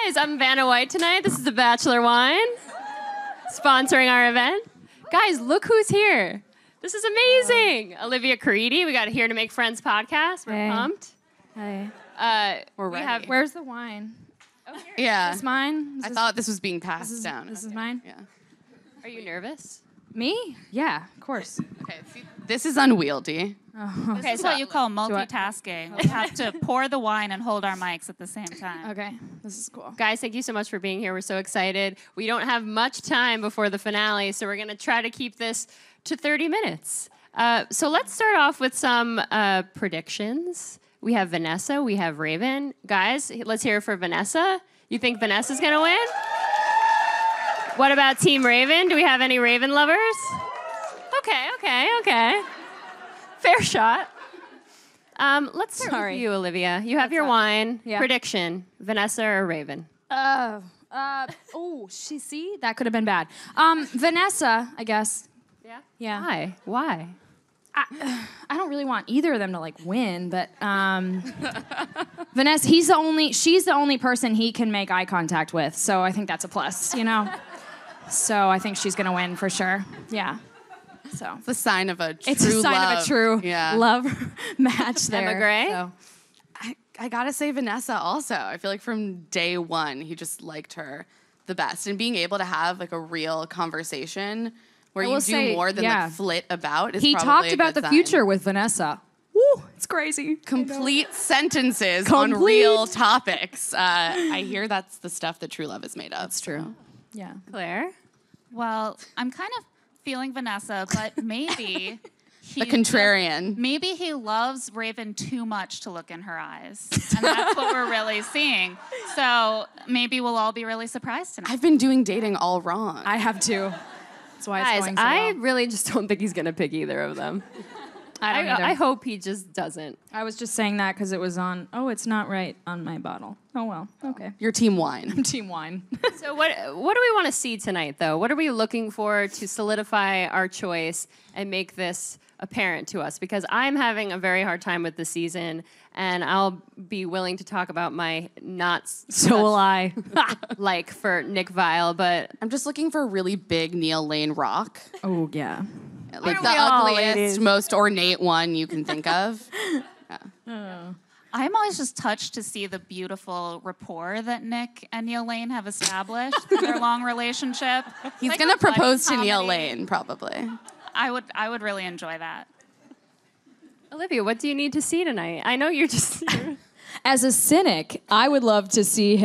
guys, I'm Vanna White tonight. This is the Bachelor Wine, sponsoring our event. Guys, look who's here. This is amazing. Olivia Caridi. We got Here to Make Friends podcast. We're pumped. Hey. We're ready. Where's the wine? Oh, here. Yeah. Is this mine? I thought this was being passed down. This is mine? Yeah. Are you nervous? Me? Yeah, of course. Okay, see, this is unwieldy. Oh. This is what you call multitasking. We have to pour the wine and hold our mics at the same time. Okay, this is cool. Guys, thank you so much for being here. We're so excited. We don't have much time before the finale, so we're going to try to keep this to 30 minutes. So let's start off with some predictions. We have Vanessa, we have Raven. Guys, let's hear it for Vanessa. You think Vanessa's going to win? What about Team Raven? Do we have any Raven lovers? Okay. Fair shot. Let's start with you, Olivia. You have your wine. Yeah. Prediction, Vanessa or Raven? See? That could have been bad. Vanessa, I guess. Yeah? Yeah. Why? I don't really want either of them to win, but Vanessa, she's the only person he can make eye contact with, so I think that's a plus, So I think she's gonna win for sure. Yeah. So It's a sign of a true it's a sign love. of a true love match there. Emma Gray? So. I gotta say Vanessa also. I feel like from day one, he just liked her the best. And being able to have a real conversation where you do more than flit about is he probably talked a about good the sign. future with Vanessa. Woo, it's crazy. Complete sentences on real topics. I hear that's the stuff that true love is made of. That's true. Yeah. Claire? Well, I'm kind of feeling Vanessa, but maybe The contrarian. Maybe he loves Raven too much to look in her eyes. And that's what we're really seeing. So maybe we'll all be really surprised tonight. I've been doing dating all wrong. I have too. That's why it's Guys, going so I well. really just don't think he's going to pick either of them. I don't either. I hope he just doesn't. I was just saying that because it was on, it's not right on my bottle. Oh, well, okay. You're team wine. I'm team wine. So what do we want to see tonight, though? What are we looking for to solidify our choice and make this apparent to us? Because I'm having a very hard time with the season, and I'll be willing to talk about my not So will I. like for Nick Viall, but I'm just looking for a really big Neil Lane rock. Oh, yeah. Like the we all, ugliest, ladies? most ornate one you can think of. I'm always just touched to see the beautiful rapport that Nick and Neil Lane have established through their long relationship. He's Like gonna a buddy propose to Neil comedy. Lane, probably. I would really enjoy that. Olivia, what do you need to see tonight? I know you're just... As a cynic, I would love to see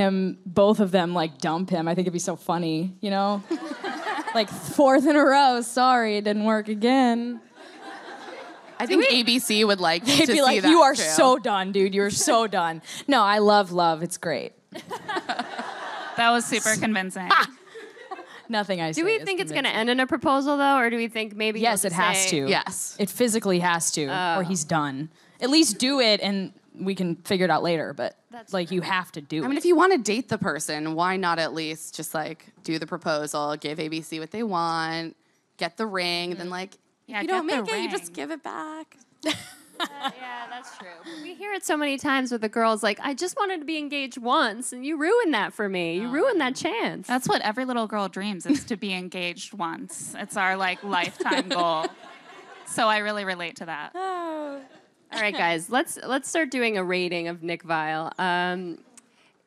both of them, dump him. I think it'd be so funny, fourth in a row, sorry, it didn't work again. I think ABC would like They'd to be see like, that you are too. so done, dude. You're so done. No, I love love. It's great. That was super convincing. Nothing I say Do we is think it's going to convincing. end in a proposal, though, or do we think maybe... Yes, he'll it just has say- to. Yes. It physically has to, or he's done. At least do it, and we can figure it out later. But you have to do it. I mean, if you want to date the person, why not at least just do the proposal, give ABC what they want, get the ring, then Yeah, if you don't get make the it, you just ring. give it back. Yeah, that's true. We hear it so many times with the girls, I just wanted to be engaged once, and you ruined that for me. You ruined that chance. That's what every little girl dreams, is to be engaged once. It's our lifetime goal. So I really relate to that. All right, guys, let's start doing a rating of Nick Viall.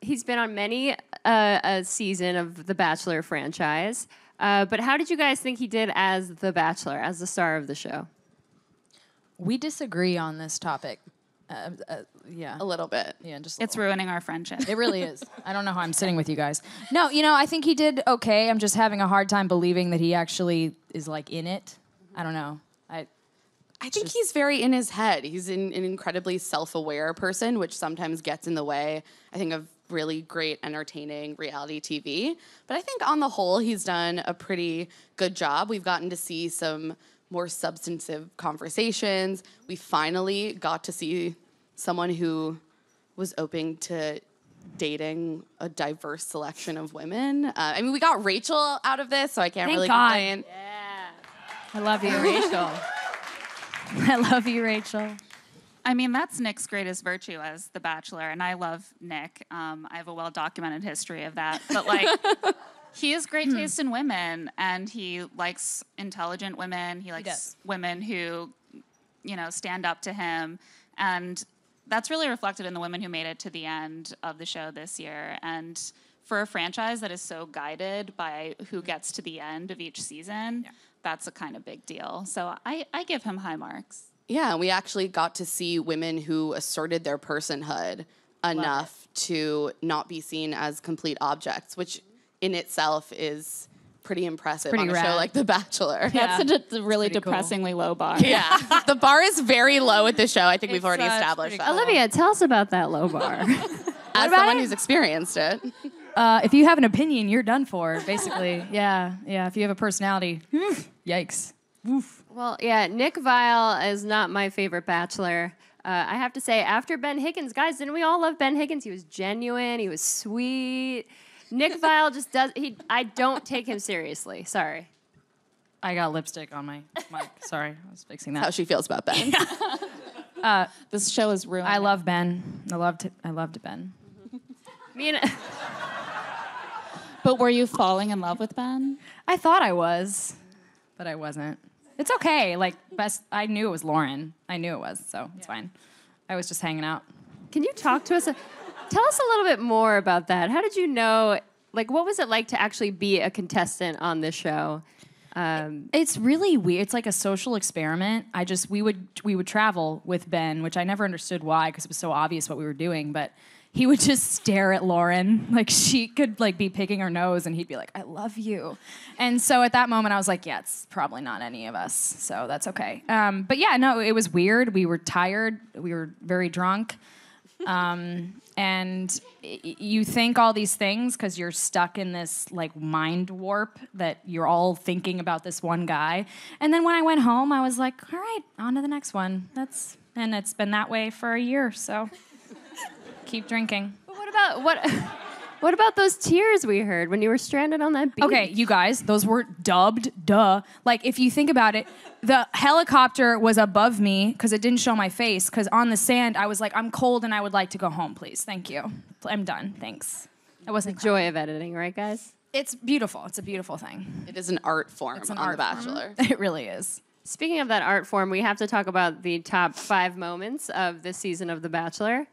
He's been on many a season of the Bachelor franchise, but how did you guys think he did as the Bachelor, as the star of the show? We disagree on this topic. Yeah. A little bit. Yeah, just It's ruining our friendship. It really is. I don't know how I'm sitting with you guys. No, I think he did okay. I'm just having a hard time believing that he actually is in it. I don't know. I think he's very in his head. He's an incredibly self-aware person, which sometimes gets in the way, I think, of really great, entertaining reality TV. But I think on the whole, he's done a pretty good job. We've gotten to see some more substantive conversations. We finally got to see someone who was open to dating a diverse selection of women. I mean, we got Rachel out of this, so I can't really complain. Yeah. I love you, Rachel. I love you, Rachel. I mean, that's Nick's greatest virtue as the Bachelor, and I love Nick. I have a well-documented history of that. But, like, he has great taste in women, and he likes intelligent women. He likes women who, you know, stand up to him. And that's really reflected in the women who made it to the end of the show this year. And for a franchise that is so guided by who gets to the end of each season, that's a kind of big deal. So I give him high marks. Yeah, we actually got to see women who asserted their personhood enough to not be seen as complete objects, which in itself is pretty impressive on a show like The Bachelor. That's a really depressingly low bar. Yeah, the bar is very low at the show. I think we've already established that. Olivia, tell us about that low bar. As someone who's experienced it. If you have an opinion, you're done for, basically. Yeah. If you have a personality, yikes. Oof. Well, yeah, Nick Viall is not my favorite Bachelor. I have to say, after Ben Higgins, guys, didn't we all love Ben Higgins? He was genuine. He was sweet. Nick Viall just does. I don't take him seriously. Sorry. I got lipstick on my mic. Sorry, I was fixing that. How she feels about Ben. This show is ruined. I love Ben. I loved Ben. Me and But were you falling in love with Ben? I thought I was, but I wasn't. It's okay. Like, I knew it was Lauren. I knew it was, so it's fine. I was just hanging out. Can you talk to us? Tell us a little bit more about that. How did you know? Like, what was it like to actually be a contestant on this show? It's really weird. It's like a social experiment. We would travel with Ben, which I never understood why, because it was so obvious what we were doing. But he would just stare at Lauren, like she could like be picking her nose, and he'd be like, "I love you." And so at that moment, I was like, "Yeah, it's probably not any of us, so that's okay." But yeah, no, it was weird. We were tired. We were very drunk. And you think all these things because you're stuck in this like mind warp that you're all thinking about this one guy. And then when I went home, I was like, all right, on to the next one. And it's been that way for a year, so keep drinking. But what about those tears we heard when you were stranded on that beach? Okay, you guys, those were dubbed, duh. Like, if you think about it, the helicopter was above me because it didn't show my face, because on the sand, I was like, I'm cold and I would like to go home, please. Thank you. I'm done. Thanks. I wasn't the joy of editing, right, guys? It's beautiful. It's a beautiful thing. It is an art form on The Bachelor. It really is. Speaking of that art form, we have to talk about the top 5 moments of this season of The Bachelor.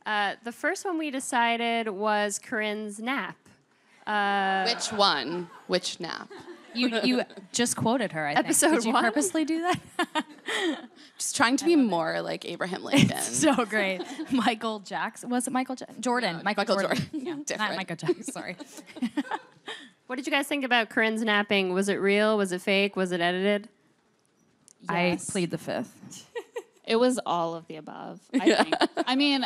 The first one we decided was Corinne's nap. Which one? Which nap? You just quoted her, I think. Episode Did you 1? purposely do that? Just trying to be more like Abraham Lincoln. So great. Michael Jackson. Was it Michael Jackson? Jordan. No, Michael Jordan. Yeah, Not different. Michael Jackson, sorry. What did you guys think about Corinne's napping? Was it real? Was it fake? Was it edited? I Yes. plead the fifth. It was all of the above, I think. I mean,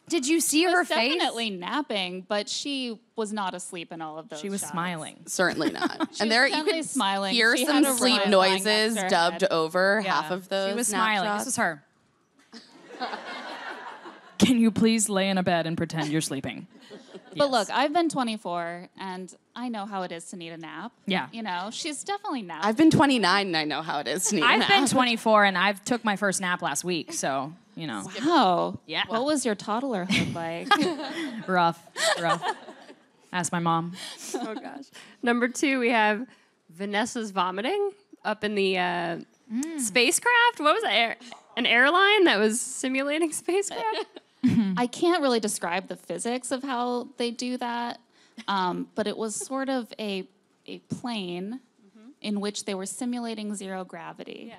Did you see her face? definitely napping, but she was not asleep in all of those She was shots. smiling. Certainly not. She And was there you definitely could smiling. hear She some had a sleep rug lying next noises to her dubbed head. over half of those She was nap smiling. shots. This was her. Can you please lay in a bed and pretend you're sleeping? But look, I've been 24, and I know how it is to need a nap. Yeah. You know, she's definitely napped. I've been 29 and I know how it is to need a I've nap. been 24 and I've took my first nap last week, so, you know. Wow. Yeah. What was your toddlerhood like? Rough. Ask my mom. Oh, gosh. Number 2, we have Vanessa's vomiting up in the spacecraft. What was that? An airline that was simulating spacecraft? I can't really describe the physics of how they do that, but it was sort of a plane in which they were simulating zero gravity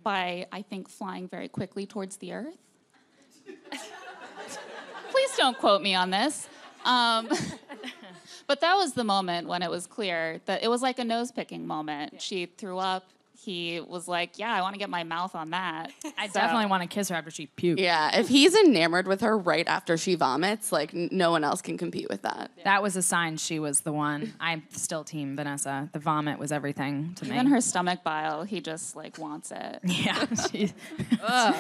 by, I think, flying very quickly towards the Earth. Please don't quote me on this. But that was the moment when it was clear that it was like a nose-picking moment. She threw up. He was like, yeah, I want to get my mouth on that. I definitely want to kiss her after she puked. Yeah, if he's enamored with her right after she vomits, like no one else can compete with that. That was a sign she was the one. I'm still team Vanessa. The vomit was everything to me. Even her stomach bile, he just like wants it. Yeah.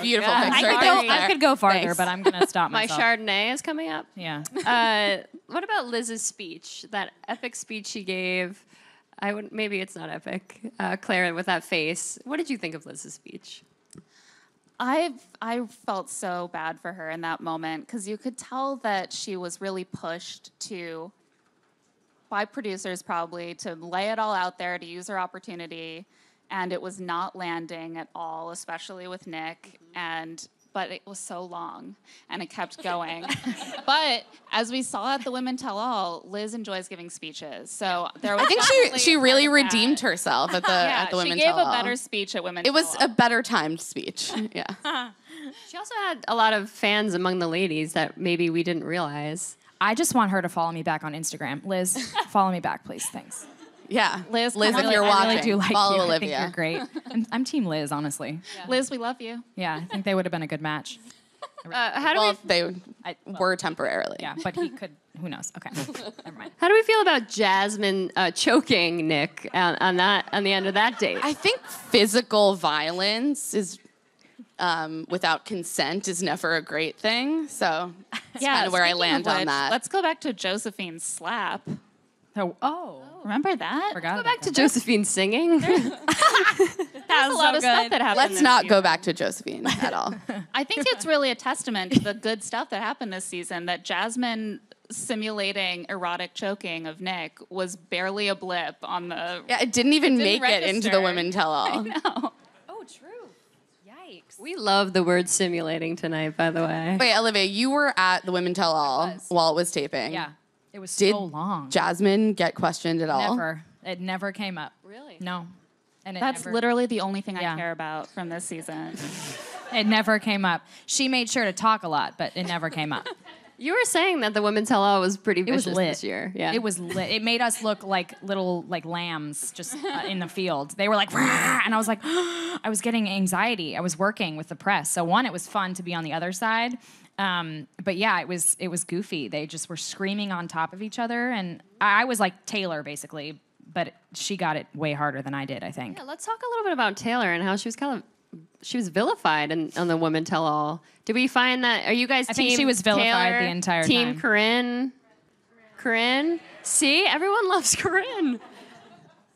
Beautiful God. picture. I could go farther, Thanks. but I'm going to stop My myself. Chardonnay is coming up. Yeah. What about Liz's speech? That epic speech she gave. Maybe it's not epic. Claire with that face. What did you think of Liz's speech? I felt so bad for her in that moment because you could tell that she was really pushed by producers probably to lay it all out there, to use her opportunity, and it was not landing at all, especially with Nick. But it was so long, and it kept going. But as we saw at the Women Tell All, Liz enjoys giving speeches, so there was. I think she really redeemed herself at the Women Tell All. She gave a better speech at Women Tell All. It was a better timed speech. Yeah. She also had a lot of fans among the ladies that maybe we didn't realize. I just want her to follow me back on Instagram. Liz, follow me back, please. Thanks. Yeah. Liz, if I you're watching, really do like follow you. Olivia. I think you're great. I'm Team Liz, honestly. Yeah. Liz, we love you. Yeah, I think they would have been a good match. How do Well, we? if they were temporarily. Yeah, but he could. Who knows? Okay, never mind. How do we feel about Jasmine choking Nick on the end of that date? I think physical violence is without consent is never a great thing. So that's kind of where I speaking land of on which, that. Let's go back to Josephine's slap. Oh, Remember that? forgot. Go back to Josephine singing. There's a lot of stuff that happened. Let's this not go season. back to Josephine at all. I think it's really a testament to the good stuff that happened this season that Jasmine simulating erotic choking of Nick was barely a blip on the. Yeah, it didn't even make it into the register. Women Tell All. No. Oh, true. Yikes. We love the word simulating tonight, by the way. Wait, Olivia, you were at the Women Tell All while it was taping. Yeah, it was Did so long. Jasmine get questioned at all? Never. It never came up. Really? No. And it That's never, literally the only thing Yeah. I care about from this season. It never came up. She made sure to talk a lot, but it never came up. You were saying that the Women Tell All was pretty It was vicious lit this year. Yeah. It was lit. It made us look like little lambs just in the field. They were like, "Rah!" And I was like, I was getting anxiety. I was working with the press, so one, it was fun to be on the other side. But yeah, it was goofy. They just were screaming on top of each other, and I was like Taylor basically, but she got it way harder than I did, I think. Yeah, let's talk a little bit about Taylor and how she was vilified on the Women Tell All. Did we find that? Are you guys? I team think she was vilified Taylor, the entire team time. Corinne. Corinne. See, everyone loves Corinne.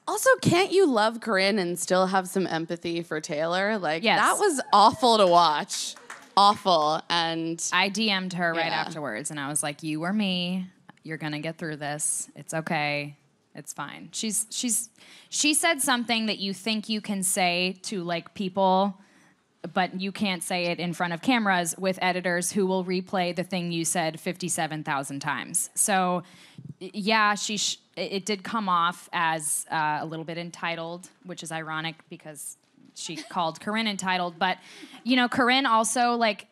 Also, can't you love Corinne and still have some empathy for Taylor? Like, Yes. that was awful to watch. Awful. And I DM'd her right Yeah. afterwards, and I was like, "You or me, you're gonna get through this. It's okay. It's fine." She said something that you think you can say to like people, but you can't say it in front of cameras with editors who will replay the thing you said 57,000 times. So, yeah, it did come off as a little bit entitled, which is ironic because she called Corinne entitled. But, you know, Corinne also, like,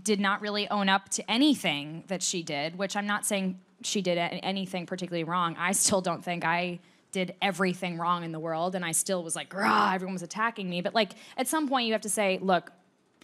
did not really own up to anything that she did, which I'm not saying she did anything particularly wrong. I still don't think I did everything wrong in the world, and I still was like, rah, everyone was attacking me. But, like, at some point you have to say, look,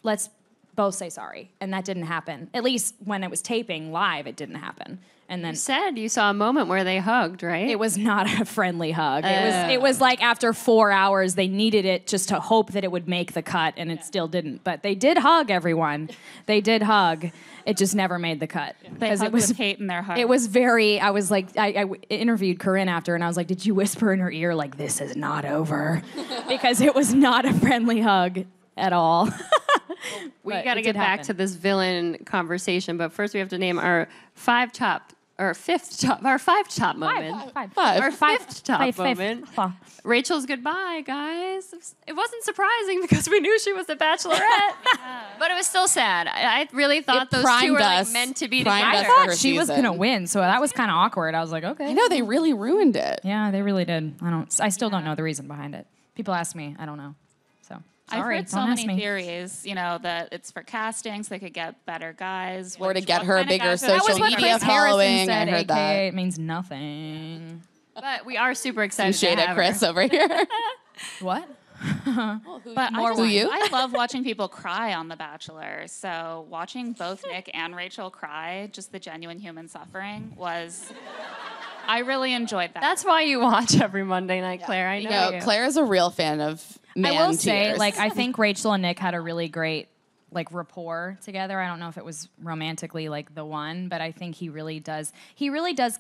let's both say sorry. And that didn't happen. At least when it was taping live, it didn't happen. And then You said you saw a moment where they hugged, right? it was not a friendly hug. It was like after 4 hours, they needed it just to hope that it would make the cut, and it still didn't. But they did hug, everyone. They did hug. It just never made the cut. They hugged with hate in their heart. It was very, I was like, I interviewed Corinne after, and I was like, did you whisper in her ear, like, this is not over? Because it was not a friendly hug at all. We But got to it get did back happen. to this villain conversation, but first we have to name our five top moment. Our fifth top moment. Rachel's goodbye, guys. It wasn't surprising because we knew she was the Bachelorette, but it was still sad. I really thought It those two primed were like us- meant to be primed together. us I for her thought she was season. gonna win, so that was kind of awkward. I was like, okay. I know, they really ruined it. Yeah, they really did. I still don't know the reason behind it. People ask me, I don't know. So I've sorry, heard so don't ask many me. theories, you know, that it's for casting so they could get better guys. Or to which- get what her a kind of bigger guys- social That was what media Chris Harrison following. said, I heard AKA that. it means nothing. But we are super excited Shade to at have Chris her. over here. What? But More Who, you? I love watching people cry on The Bachelor. So watching both Nick and Rachel cry, just the genuine human suffering, was. I really enjoyed that. That's why you watch every Monday night, Claire. I know No, you. Claire is a real fan of man I will say, tears. like, I think Rachel and Nick had a really great, like, rapport together. I don't know if it was romantically, like, the one, but I think he really does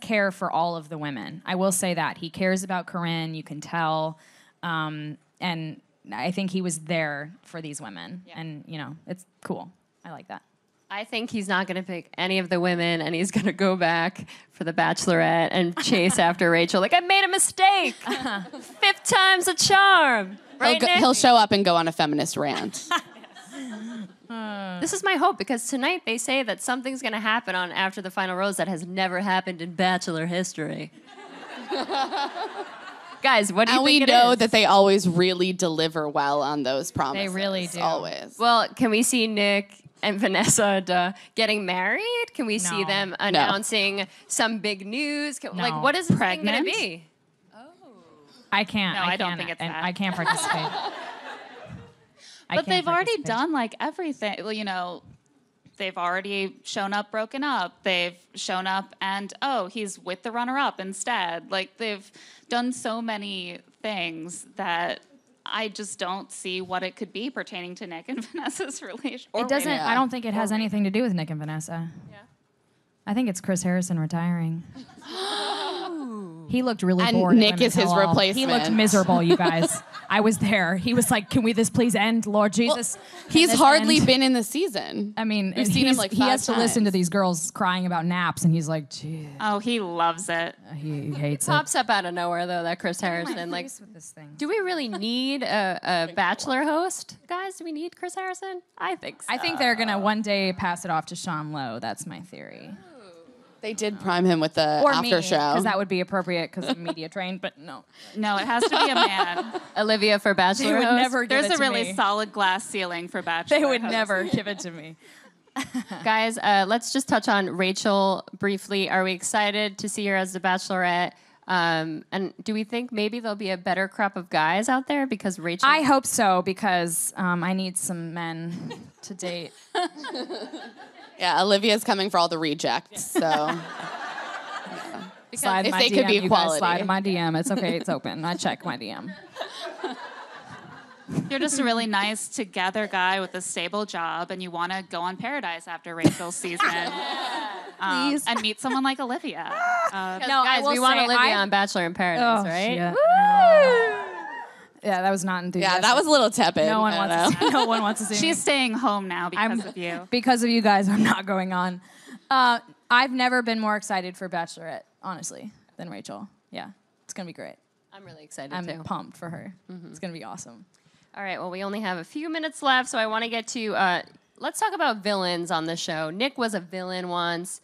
care for all of the women. I will say that. He cares about Corinne, you can tell. And I think he was there for these women, and it's cool. I like that. I think he's not going to pick any of the women, and he's going to go back for the Bachelorette and chase after Rachel. Like, I made a mistake. 5th time's a charm. Right, Nick? He'll show up and go on a feminist rant. This is my hope, because tonight they say that something's going to happen on After the Final Rose that has never happened in Bachelor history. Guys, what do you think it is? And we know that they always really deliver well on those promises. They really do. Always. Well, can we see Nick and Vanessa getting married? Can we see them announcing some big news? Like, what is this thing going to be? I can't. No, I don't think it's that. I can't participate. But they've already done like everything. Well, they've already shown up broken up. They've shown up and, he's with the runner-up instead. Like, they've done so many things that I just don't see what it could be pertaining to Nick and Vanessa's relationship. It doesn't. I don't think it has anything to do with Nick and Vanessa. Yeah. I think it's Chris Harrison retiring. He looked really bored. And Nick is his replacement. He looked miserable, you guys. I was there. He was like, "Can we this please end, Lord Jesus?" Well, he's hardly been in the season. I mean, we've seen him like 5 he has to times. listen to these girls crying about naps, and he's like, "Gee." Oh, he loves it. He hates it. Pops up out of nowhere, though, that Chris Harrison. Like, with this thing. do we really need a Bachelor host? Guys, do we need Chris Harrison? I think so. I think they're going to one day pass it off to Sean Lowe. That's my theory. They did prime him with the after show. Because that would be appropriate because I'm media trained, but no. No, it has to be a man. Olivia for Bachelor They would host? never give There's it a to really me. solid glass ceiling for Bachelor. They would hosts. never give it to me. Guys, let's just touch on Rachel briefly. Are we excited to see her as the Bachelorette? And do we think maybe there'll be a better crop of guys out there because Rachel? I hope so because I need some men to date. Yeah, Olivia's coming for all the rejects, so... Slide if my they DM, could be you guys equality. slide my DM. It's okay. It's open. I check my DM. You're just a really nice together guy with a stable job, and you want to go on Paradise after Rachel's season. Please. And meet someone like Olivia. No, I guys, will we want say Olivia on Bachelor in Paradise, right? Shit. Yeah, that was not enthusiastic. Yeah, that was a little tepid. No one wants to see. No one wants to see. me. She's staying home now because of you. Because of you guys, I'm not going on. I've never been more excited for Bachelorette, honestly, than Rachel. Yeah, it's gonna be great. I'm really excited I'm too. pumped for her. It's gonna be awesome. All right, well, we only have a few minutes left, so I want to get to, let's talk about villains on the show. Nick was a villain once.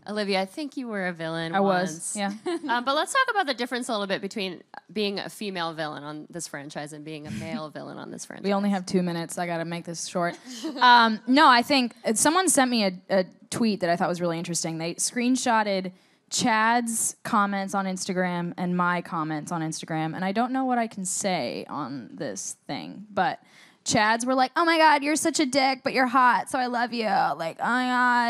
Olivia, I think you were a villain I once. was, yeah. But let's talk about the difference a little bit between being a female villain on this franchise and being a male villain on this franchise. We only have 2 minutes. I got to make this short. No, I think someone sent me a tweet that I thought was really interesting. They screenshotted Chad's comments on Instagram and my comments on Instagram, and I don't know what I can say on this thing, but Chad's were like, "Oh my God, you're such a dick, but you're hot, so I love you." Like, oh my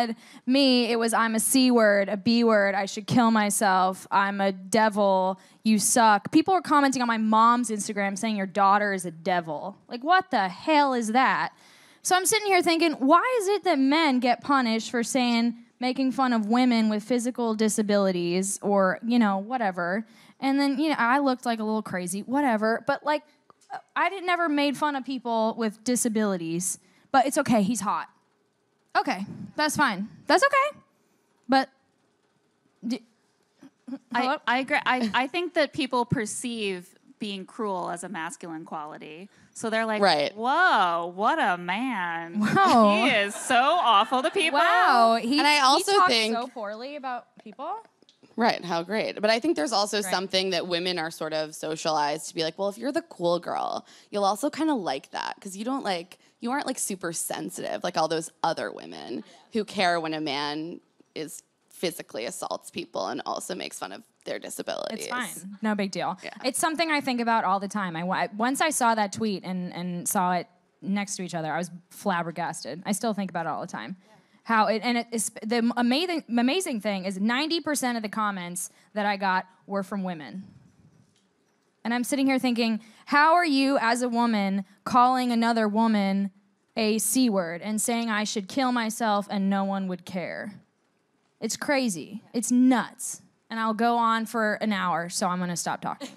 God. Me, it was, "I'm a C word, a B word, I should kill myself, I'm a devil, you suck." People were commenting on my mom's Instagram saying your daughter is a devil. Like, what the hell is that? So I'm sitting here thinking, why is it that men get punished for making fun of women with physical disabilities or, whatever? And then, I looked like a little crazy, whatever. But, like, I never made fun of people with disabilities. But it's okay, he's hot. Okay, that's fine. That's okay. But... I agree. I think that people perceive being cruel as a masculine quality. So they're like, Right. "Whoa, what a man. Wow. He is so awful to people." Wow, And I also he talks think- so poorly about people. Right, how great. But I think there's also something that women are sort of socialized to be like, well, if you're the cool girl, you'll also kind of like that because you aren't like super sensitive like all those other women who care when a man is physically assaults people and also makes fun of their disabilities. It's fine. No big deal. Yeah. It's something I think about all the time. Once I saw that tweet and saw it next to each other, I was flabbergasted. I still think about it all the time. The amazing thing is 90% of the comments that I got were from women. And I'm sitting here thinking, how are you as a woman calling another woman a C word and saying I should kill myself and no one would care? It's crazy. It's nuts. And I'll go on for an hour, so I'm going to stop talking.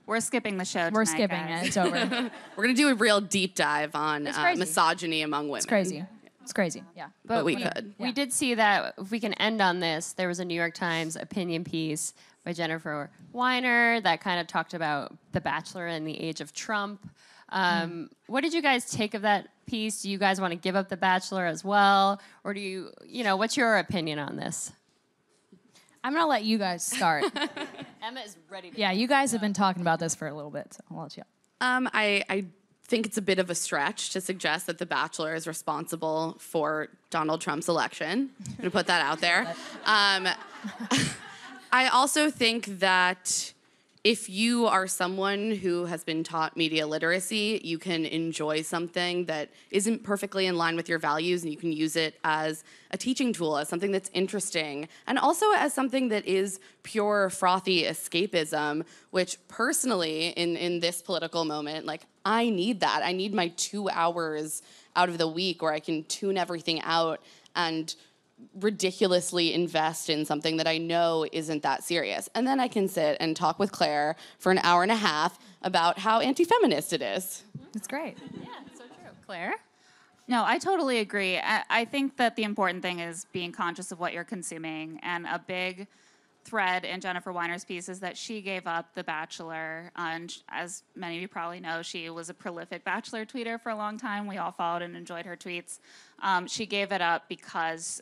We're skipping the show. We're tonight, skipping guys. it. It's over. We're gonna do a real deep dive on crazy. misogyny among women. It's crazy. It's crazy. Yeah. But we could. We did see that, if we can end on this, there was a New York Times opinion piece by Jennifer Weiner that kind of talked about The Bachelor in the age of Trump. What did you guys take of that piece? Do you guys want to give up The Bachelor as well? Or do you, what's your opinion on this? I'm going to let you guys start. Emma is ready to Yeah, you guys have been talking about this for a little bit, so I'll let you. I think it's a bit of a stretch to suggest that The Bachelor is responsible for Donald Trump's election. I'm going to put that out there. I also think that if you are someone who has been taught media literacy, you can enjoy something that isn't perfectly in line with your values, and you can use it as a teaching tool, as something that's interesting, and also as something that is pure, frothy escapism, which personally, in this political moment, like, I need that. I need my 2 hours out of the week where I can tune everything out and ridiculously invest in something that I know isn't that serious. And then I can sit and talk with Claire for an hour and a half about how anti-feminist it is. It's great. Yeah, so true. Claire? No, I totally agree. I think that the important thing is being conscious of what you're consuming. And a big thread in Jennifer Weiner's piece is that she gave up The Bachelor. And as many of you probably know, she was a prolific Bachelor tweeter for a long time. We all followed and enjoyed her tweets. She gave it up because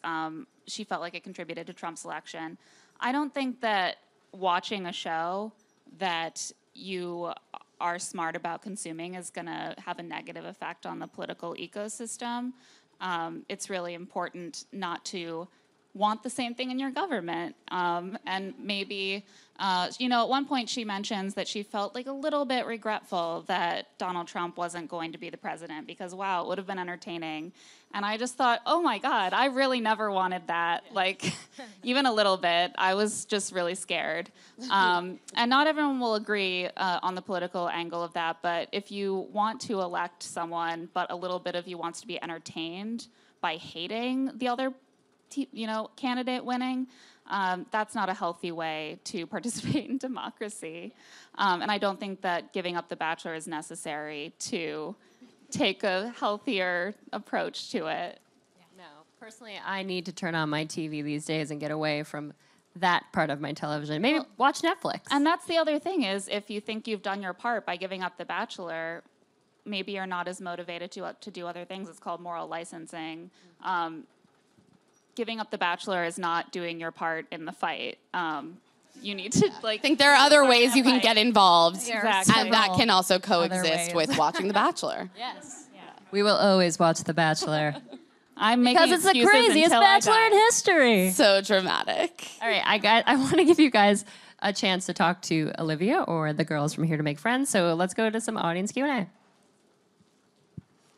she felt like it contributed to Trump's election. I don't think that watching a show that you are smart about consuming is going to have a negative effect on the political ecosystem. It's really important not to want the same thing in your government. And maybe, at one point she mentions that she felt like a little bit regretful that Donald Trump wasn't going to be the president because, wow, it would have been entertaining. And I just thought, oh my God, I really never wanted that. Like, even a little bit. I was just really scared. And not everyone will agree on the political angle of that, but if you want to elect someone, but a little bit of you wants to be entertained by hating the other candidate winning, that's not a healthy way to participate in democracy. And I don't think that giving up The Bachelor is necessary to take a healthier approach to it. No, personally, I need to turn on my TV these days and get away from that part of my television. Maybe watch Netflix. And that's the other thing is, if you think you've done your part by giving up The Bachelor, maybe you're not as motivated to do other things. It's called moral licensing. Giving up The Bachelor is not doing your part in the fight. You need to I think there are other ways you can get involved, Exactly. and that can also ways. coexist with watching The Bachelor. Yes. Yeah. We will always watch The Bachelor. I'm making Because it's the excuses craziest until I Bachelor die. in history. So dramatic. All right, I want to give you guys a chance to talk to Olivia or the girls from Here to Make Friends. So let's go to some audience Q&A.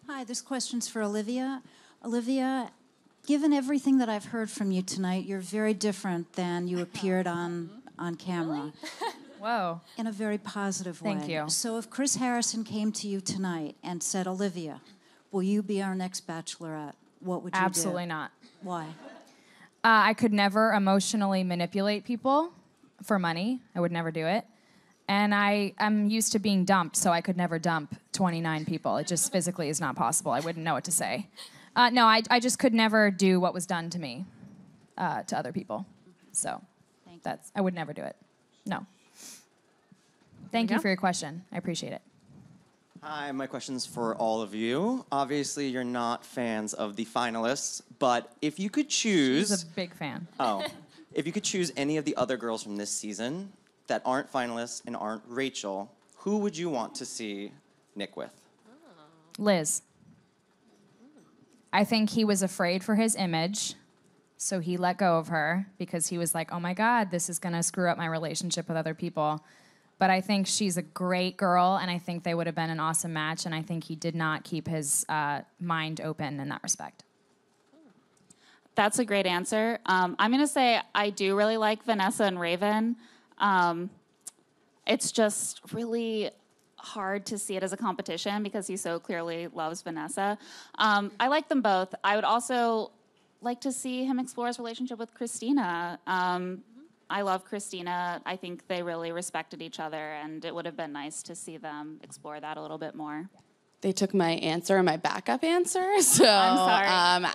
Hi, this question's for Olivia. Olivia, given everything that I've heard from you tonight, you're very different than you appeared on camera. Whoa. In a very positive way. Thank you. So if Chris Harrison came to you tonight and said, Olivia, will you be our next Bachelorette? What would you do? Absolutely not. Why? I could never emotionally manipulate people for money. I would never do it. And I'm used to being dumped, so I could never dump 29 people. It just physically is not possible. I wouldn't know what to say. No, I just could never do what was done to me, to other people. So I would never do it. No. Thank you for your question. I appreciate it. Hi, my question's for all of you. Obviously, you're not fans of the finalists, but if you could choose... She's a big fan. Oh. If you could choose any of the other girls from this season that aren't finalists and aren't Rachel, who would you want to see Nick with? Liz. I think he was afraid for his image, so he let go of her because he was like, oh my God, this is going to screw up my relationship with other people. But I think she's a great girl, and I think they would have been an awesome match, and I think he did not keep his mind open in that respect. That's a great answer. I'm going to say I do really like Vanessa and Raven. It's just really hard to see it as a competition because he so clearly loves Vanessa. I like them both. I would also like to see him explore his relationship with Christina. I love Christina. I think they really respected each other, and it would have been nice to see them explore that a little bit more. They took my answer and my backup answer, so I'm sorry.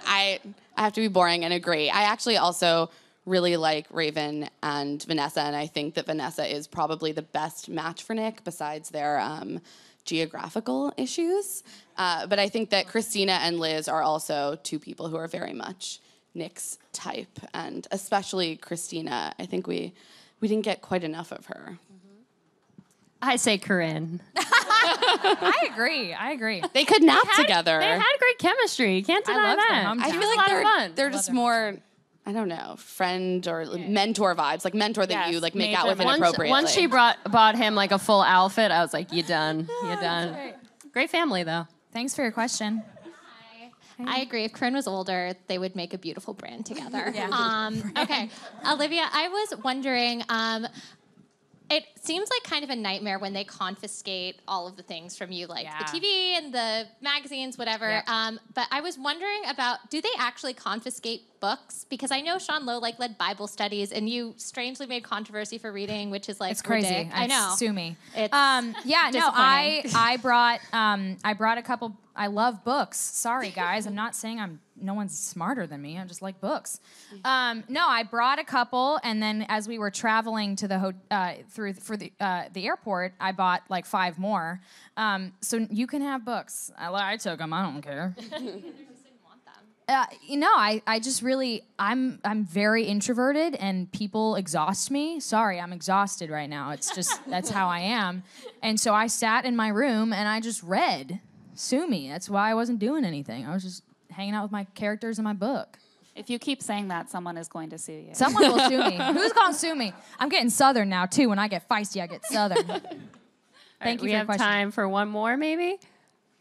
I have to be boring and agree. I actually also really like Raven and Vanessa, and I think that Vanessa is probably the best match for Nick besides their geographical issues. But I think that Christina and Liz are also two people who are very much Nick's type, and especially Christina. I think we didn't get quite enough of her. I say Corinne. I agree. They could nap together. They had great chemistry. You can't deny love that. them. I'm I down. feel It was like a lot of fun. they're just more, I don't know, friend or mentor vibes, like mentor that Yes, you like make major out with vibes. inappropriately. Once she bought him like a full outfit, I was like, you done. You done. Great family though. Thanks for your question. I agree. If Corinne was older, they would make a beautiful brand together. Okay, Olivia, I was wondering. It seems like kind of a nightmare when they confiscate all of the things from you, like the TV and the magazines, whatever. Yep. But I was wondering about, do they actually confiscate books? Because I know Sean Lowe led Bible studies, and you strangely made controversy for reading, which is like It's crazy. ridic- I know. Sue me. It's I brought a couple. I love books. Sorry, guys. I'm not saying no one's smarter than me. I just like books. No, I brought a couple, and then as we were traveling to the the airport, I bought like 5 more. So you can have books. I took them. I don't care. I just really, I'm very introverted, and people exhaust me. Sorry, I'm exhausted right now. It's just, that's how I am. And so I sat in my room and I just read. Sue me. That's why I wasn't doing anything. I was just hanging out with my characters in my book. If you keep saying that, someone is going to sue you. Someone will sue me. Who's going to sue me? I'm getting Southern now, too. When I get feisty, I get Southern. Thank you We for have your question. time for one more, maybe?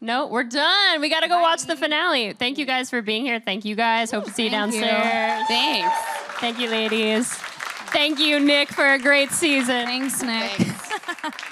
No, we're done. We got to go watch the finale. Thank you guys for being here. Thank you guys. Hope to see you Thank you. downstairs. Thanks. Thank you, ladies. Thank you, Nick, for a great season. Thanks, Nick. Thanks.